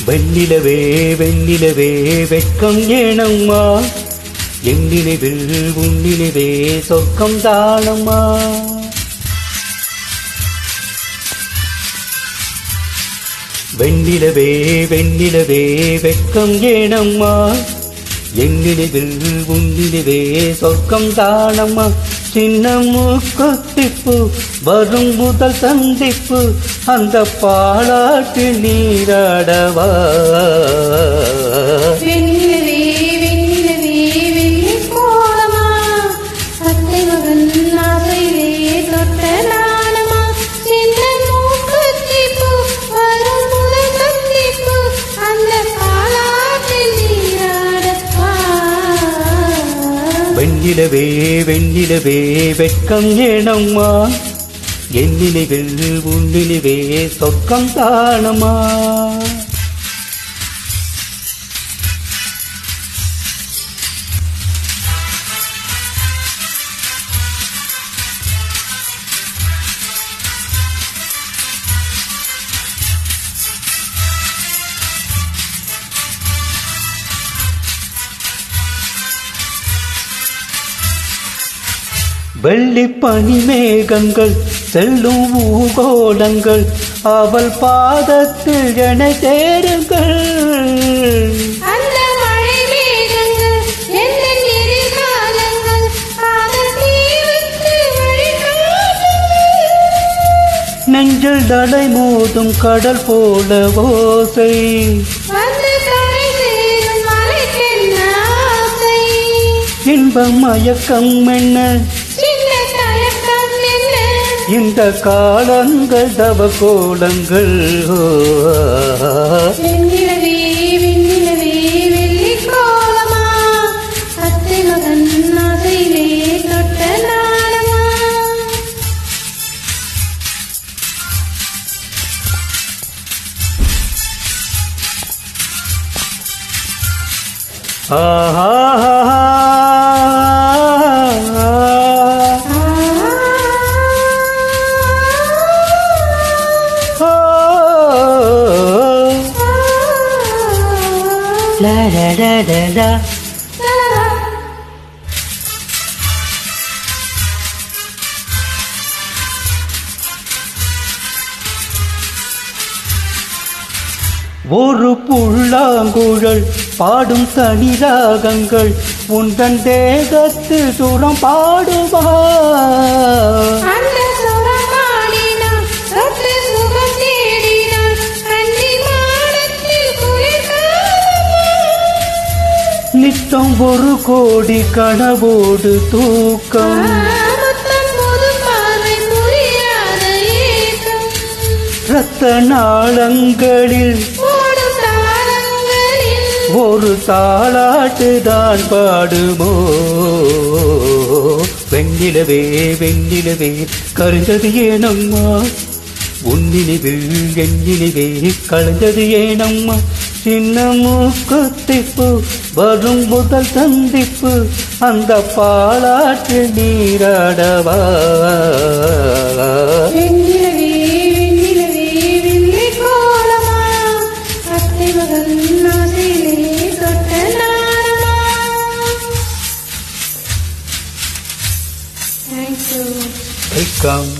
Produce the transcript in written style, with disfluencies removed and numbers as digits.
வெண்ணிலவே வெண்ணிலவே வெட்கம் ஏனம்மா, என் நினைவில் உன் நினைவே சொர்க்கம் தானம்மா. வெண்ணிலவே வெண்ணிலவே வெட்கம் ஏனம்மா, என் நினைவில் உன் நினைவே சொர்க்கம் தானம்மா. சின்ன மூக்குத்திப்பு வரும் முதல் சந்திப்பு, அந்த பாலாட்டு நீராடவா. வெண்ணிலவே வெண்ணிலவே வெள்ளி கோலமா, அத்தை மகன் ஆசையிலே தொட்ட நாணமா. சின்ன மூக்குத்திப்பு வரும் முதல் சந்திப்பு, அந்த பாலாட்டில் நீராடவா. வெண்ணிலவே வெண்ணிலவே வெட்கம் ஏனம்மா, என் நினைவில் உன் நினைவே சொர்க்கம் தானம்மா. வெள்ளி பனி மேகங்கள் செல்லும் ஊகோலங்கள், அவள் பாதத்தில் என சேருங்கள். அந்த மழை மேகங்கள் என்ன எதிர்காலங்கள், காதல் தீவுக்கு வழிகாட்டுங்கள். நெஞ்சில் தடை மோதும் கடல் போல ஓசை, வந்து கரை சேரும் மலைக்கென்ன ஆசை. இன்பம் மயக்கம் என்ன, சின்ன தயக்கம் என்ன, இந்த காலங்கள் தவ கோலங்கள். வெண்ணிலவே வெண்ணிலவே வெள்ளி கோலமா, அத்தை மகன் ஆசையிலே தொட்ட நாணமா. ஆஹா la la la la la. ஒரு புல்லாங்குழல் பாடும் தனி ராகங்கள், உந்தன் தேகத்தில் சுரம் பாடுவா. அந்த சுரம் பாடினான் சற்று சுகம் தேடினான், கன்னி மாடத்தில் குளிர்காலமா. நித்தம் ஒரு கோடி கனவோடு தூக்கம், முத்தம் புது பார்வை புரியாத ஏக்கம், இரத்த நாளங்களில் ஓடும் தாளங்களில் ஒரு தாளாட்டு தான் பாடுமோ. வெண்ணிலவே வெண்ணிலவே கருந்தது ஏனம்மா, உன் நினைவில் என் நினைவே கலந்தது ஏனம்மா. சின்ன மூக்குத்திப்பு வரும் முதல் சந்திப்பு, அந்த பாலாற்றில் நீராடவா. வெண்ணிலவே வெண்ணிலவே வெள்ளி கோலமா, அத்தை மகன் ஆசையிலே தொட்ட நாணமா. Thank you. வெல்கம்.